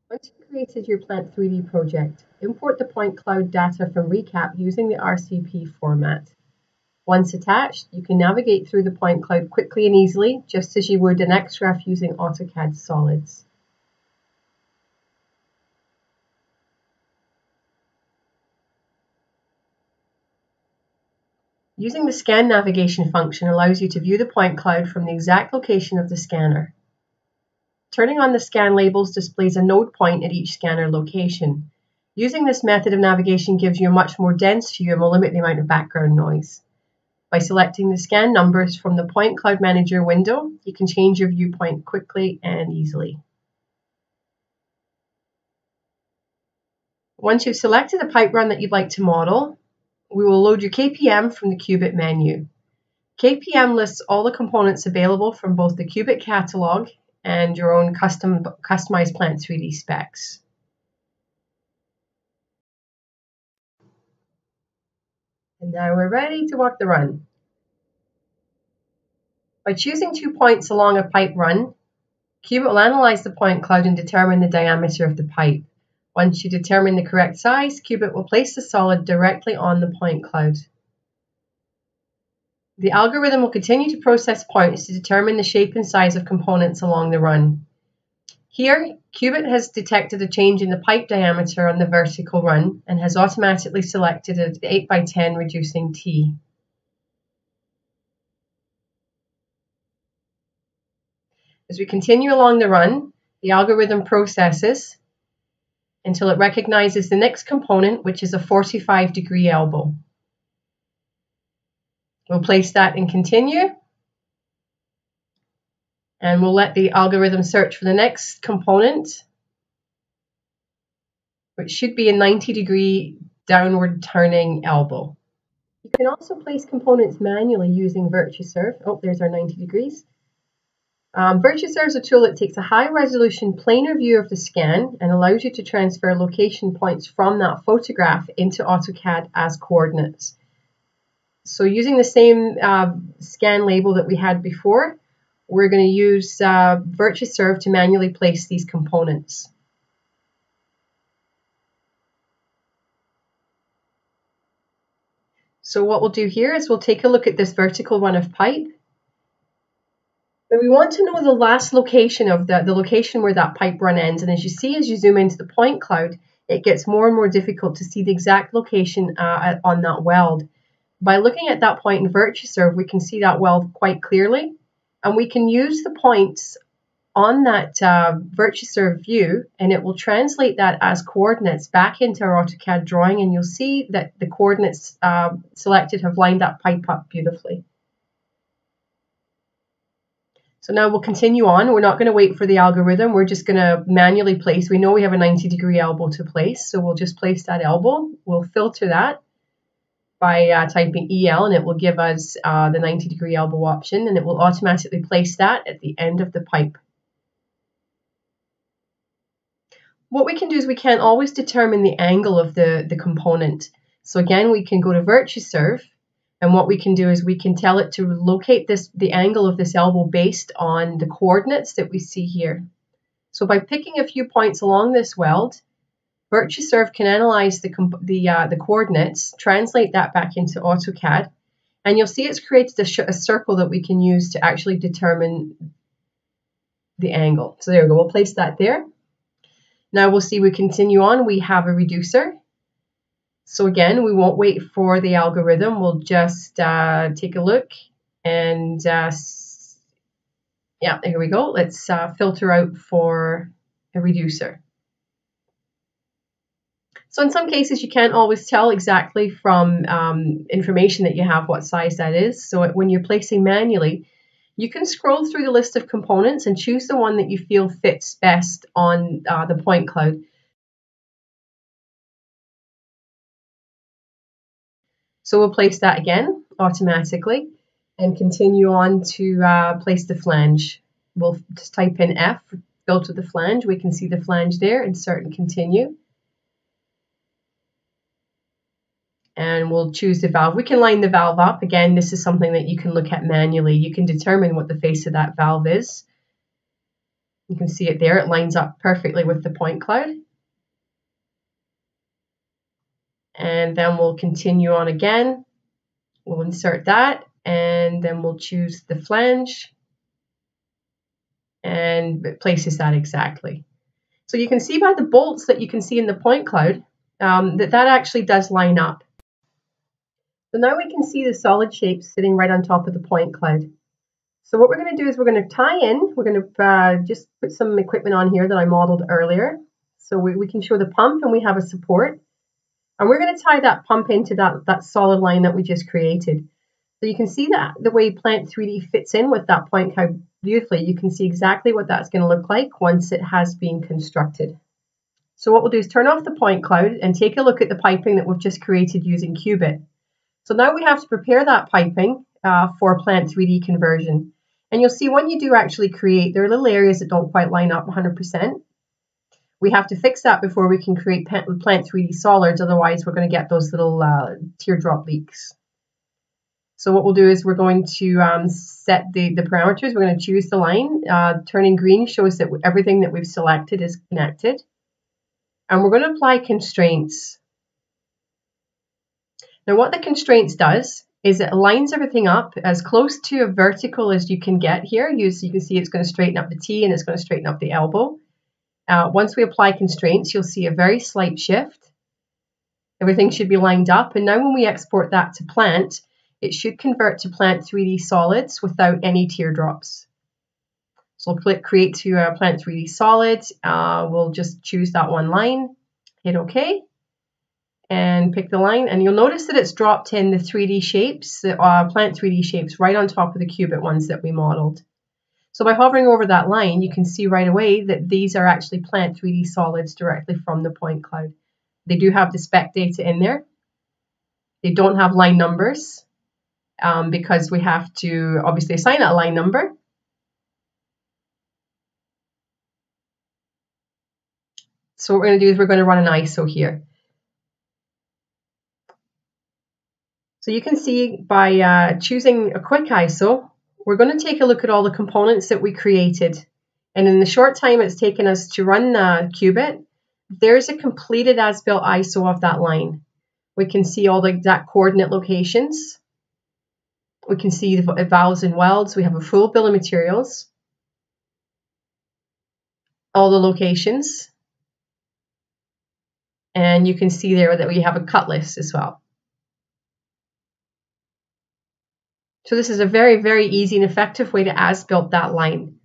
Once you've created your Plant 3D project, import the point cloud data from ReCap using the RCP format. Once attached, you can navigate through the point cloud quickly and easily, just as you would an XREF using AutoCAD Solids. Using the scan navigation function allows you to view the point cloud from the exact location of the scanner. Turning on the scan labels displays a node point at each scanner location. Using this method of navigation gives you a much more dense view and will limit the amount of background noise. By selecting the scan numbers from the Point Cloud Manager window, you can change your viewpoint quickly and easily. Once you've selected a pipe run that you'd like to model, we will load your KPM from the Qubit menu. KPM lists all the components available from both the Qubit catalog and your own customized Plant 3D specs. And now we're ready to walk the run. By choosing 2 points along a pipe run, Qubit will analyze the point cloud and determine the diameter of the pipe. Once you determine the correct size, Qubit will place the solid directly on the point cloud. The algorithm will continue to process points to determine the shape and size of components along the run. Here, Qubit has detected a change in the pipe diameter on the vertical run and has automatically selected an 8x10 reducing T. As we continue along the run, the algorithm processes until it recognizes the next component, which is a 45-degree elbow. We'll place that and continue. And we'll let the algorithm search for the next component, which should be a 90-degree downward turning elbow. You can also place components manually using VirtuServe. Oh, there's our 90 degrees. VirtuServe is a tool that takes a high-resolution planar view of the scan and allows you to transfer location points from that photograph into AutoCAD as coordinates. So using the same scan label that we had before, we're going to use VirtuServe to manually place these components. So what we'll do here is we'll take a look at this vertical run of pipe. But we want to know the last location of the location where that pipe run ends. And as you see, as you zoom into the point cloud, it gets more and more difficult to see the exact location on that weld. By looking at that point in VirtuServe, we can see that weld quite clearly. And we can use the points on that VirtuServe view, and it will translate that as coordinates back into our AutoCAD drawing. And you'll see that the coordinates selected have lined that pipe up beautifully. So now we'll continue on. We're not going to wait for the algorithm. We're just going to manually place. We know we have a 90-degree elbow to place, so we'll just place that elbow. We'll filter that by typing EL, and it will give us the 90-degree elbow option, and it will automatically place that at the end of the pipe. What we can do is we can't always determine the angle of the component. So again, we can go to VirtuServe. And what we can do is we can tell it to locate the angle of this elbow based on the coordinates that we see here. So by picking a few points along this weld, VirtuServe can analyze the coordinates, translate that back into AutoCAD, and you'll see it's created a circle that we can use to actually determine the angle. So there we go, we'll place that there. Now we'll see we continue on, we have a reducer. So again, we won't wait for the algorithm. We'll just take a look and yeah, here we go. Let's filter out for a reducer. So in some cases, you can't always tell exactly from information that you have what size that is. So when you're placing manually, you can scroll through the list of components and choose the one that you feel fits best on the point cloud. So we'll place that again automatically and continue on to place the flange. We'll just type in F, filter the flange. We can see the flange there, insert and continue. And we'll choose the valve. We can line the valve up. Again, this is something that you can look at manually. You can determine what the face of that valve is. You can see it there. It lines up perfectly with the point cloud. And then we'll continue on again. We'll insert that, and then we'll choose the flange, and it places that exactly. So you can see by the bolts that you can see in the point cloud that actually does line up. So now we can see the solid shapes sitting right on top of the point cloud. So what we're going to do is we're going to tie in, we're going to just put some equipment on here that I modeled earlier. So we can show the pump, and we have a support. And we're going to tie that pump into that solid line that we just created. So you can see that the way Plant 3D fits in with that point cloud beautifully. You can see exactly what that's going to look like once it has been constructed. So what we'll do is turn off the point cloud and take a look at the piping that we've just created using Qubit. So now we have to prepare that piping for Plant 3D conversion. And you'll see when you do actually create, there are little areas that don't quite line up 100%. We have to fix that before we can create Plant 3D solids, otherwise we're going to get those little teardrop leaks. So what we'll do is we're going to set the parameters. We're going to choose the line. Turning green shows that everything that we've selected is connected. And we're going to apply constraints. Now what the constraints does is it lines everything up as close to a vertical as you can get here. You can see it's going to straighten up the T, and it's going to straighten up the elbow. Once we apply constraints, you'll see a very slight shift. Everything should be lined up. And now when we export that to Plant, it should convert to Plant 3D solids without any teardrops. So we'll click Create to Plant 3D solids. We'll just choose that one line, hit OK, and pick the line. And you'll notice that it's dropped in the 3D shapes, the Plant 3D shapes, right on top of the Qubit ones that we modeled. So by hovering over that line, you can see right away that these are actually Plant 3D solids directly from the point cloud. They do have the spec data in there. They don't have line numbers because we have to obviously assign a line number. So what we're going to do is we're going to run an ISO here. So you can see by choosing a quick ISO, we're going to take a look at all the components that we created. And in the short time it's taken us to run Qubit, there's a completed as-built ISO of that line. We can see all the exact coordinate locations. We can see the valves and welds. We have a full bill of materials. All the locations. And you can see there that we have a cut list as well. So this is a very, very easy and effective way to as-built that line.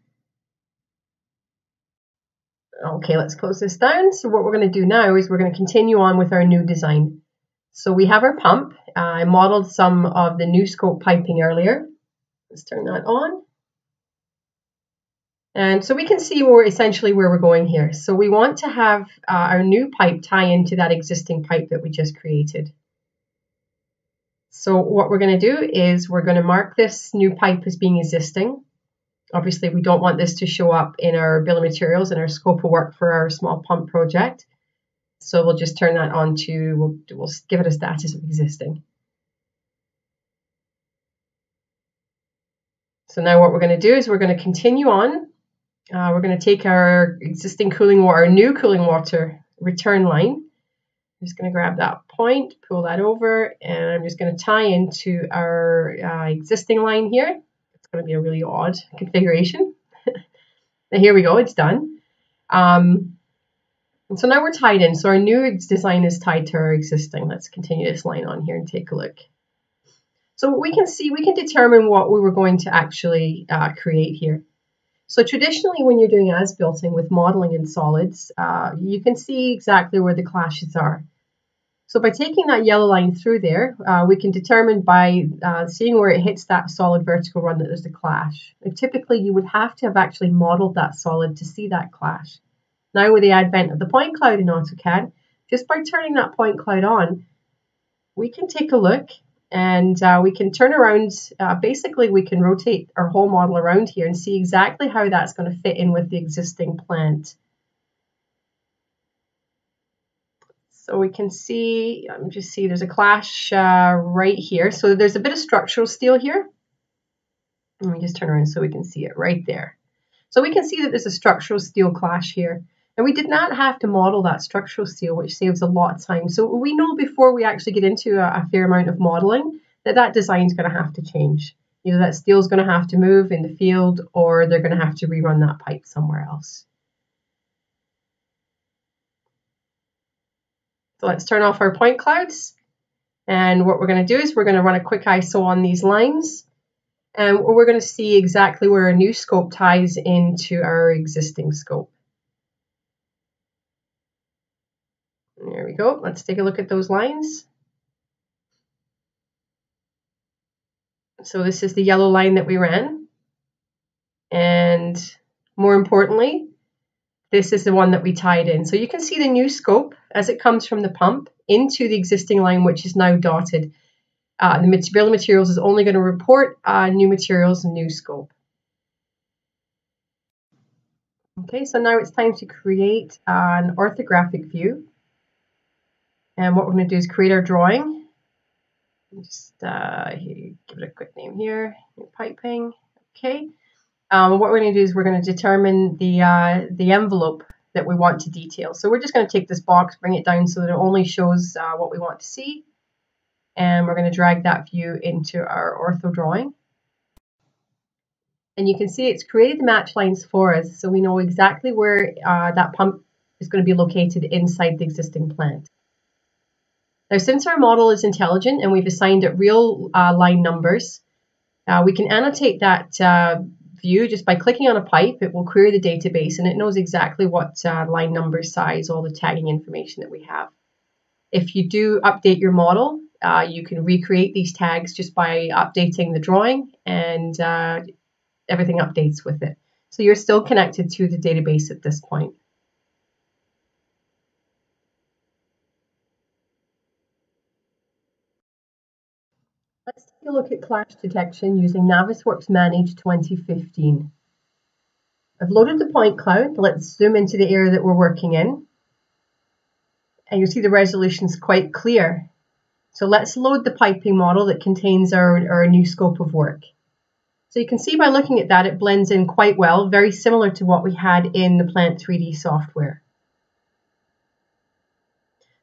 Okay, let's close this down. So what we're going to do now is we're going to continue on with our new design. So we have our pump. I modeled some of the new scope piping earlier. Let's turn that on. And so we can see essentially where we're going here. So we want to have our new pipe tie into that existing pipe that we just created. So what we're going to do is we're going to mark this new pipe as being existing. Obviously, we don't want this to show up in our bill of materials and our scope of work for our small pump project. So we'll just turn that on to, we'll give it a status of existing. So now what we're going to do is we're going to continue on. We're going to take our existing cooling water, our new cooling water return line. I'm just going to grab that point, pull that over, and I'm just going to tie into our existing line here. It's going to be a really odd configuration. And here we go, it's done. And so now we're tied in. So our new design is tied to our existing. Let's continue this line on here and take a look. So we can see, we can determine what we were going to actually create here. So traditionally, when you're doing as-builting with modeling in solids, you can see exactly where the clashes are. So by taking that yellow line through there, we can determine by seeing where it hits that solid vertical run that there's a clash. And typically, you would have to have actually modeled that solid to see that clash. Now with the advent of the point cloud in AutoCAD, just by turning that point cloud on, we can take a look and we can turn around, basically we can rotate our whole model around here and see exactly how that's going to fit in with the existing plant. So we can see, just see there's a clash right here. So there's a bit of structural steel here. Let me just turn around so we can see it right there. So we can see that there's a structural steel clash here. And we did not have to model that structural steel, which saves a lot of time. So we know before we actually get into a fair amount of modeling that design is going to have to change. Either that steel is going to have to move in the field, or they're going to have to rerun that pipe somewhere else. So let's turn off our point clouds. And what we're going to do is we're going to run a quick ISO on these lines. And we're going to see exactly where our new scope ties into our existing scope. There we go. Let's take a look at those lines. So this is the yellow line that we ran. And more importantly, this is the one that we tied in. So you can see the new scope as it comes from the pump into the existing line, which is now dotted. The bill of materials is only going to report new materials and new scope. Okay, so now it's time to create an orthographic view. And what we're going to do is create our drawing. Just give it a quick name here, new piping. Okay. What we're going to do is we're going to determine the envelope that we want to detail. So we're just going to take this box, bring it down so that it only shows what we want to see. And we're going to drag that view into our ortho drawing. And you can see it's created the match lines for us, so we know exactly where that pump is going to be located inside the existing plant. Now, since our model is intelligent and we've assigned it real line numbers, we can annotate that view just by clicking on a pipe. It will query the database and it knows exactly what line number, size, all the tagging information that we have. If you do update your model, you can recreate these tags just by updating the drawing, and everything updates with it. So you're still connected to the database at this point. Let's take a look at clash detection using Navisworks Manage 2015. I've loaded the point cloud. Let's zoom into the area that we're working in. And you'll see the resolution is quite clear. So let's load the piping model that contains our new scope of work. So you can see by looking at that, it blends in quite well, very similar to what we had in the Plant 3D software.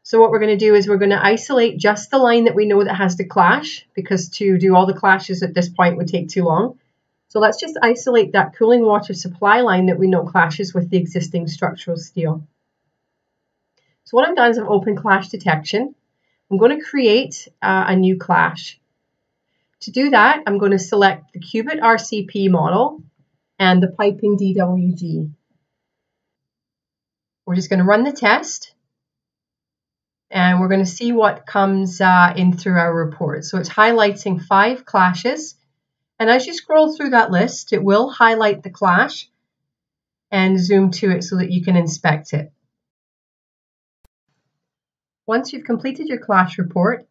So what we're going to do is we're going to isolate just the line that we know that has the clash, because to do all the clashes at this point would take too long. So let's just isolate that cooling water supply line that we know clashes with the existing structural steel. So what I've done is I've opened clash detection. I'm going to create a new clash. To do that, I'm going to select the Qubit RCP model and the piping DWG. We're just going to run the test. And we're going to see what comes in through our report. So it's highlighting 5 clashes. And as you scroll through that list, it will highlight the clash and zoom to it so that you can inspect it. Once you've completed your clash report,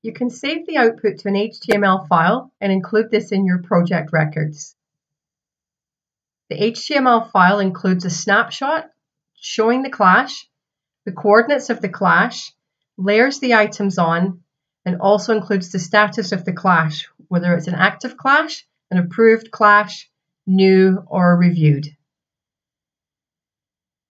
you can save the output to an HTML file and include this in your project records. The HTML file includes a snapshot showing the clash, the coordinates of the clash, layers the items on, and also includes the status of the clash, whether it's an active clash, an approved clash, new, or reviewed.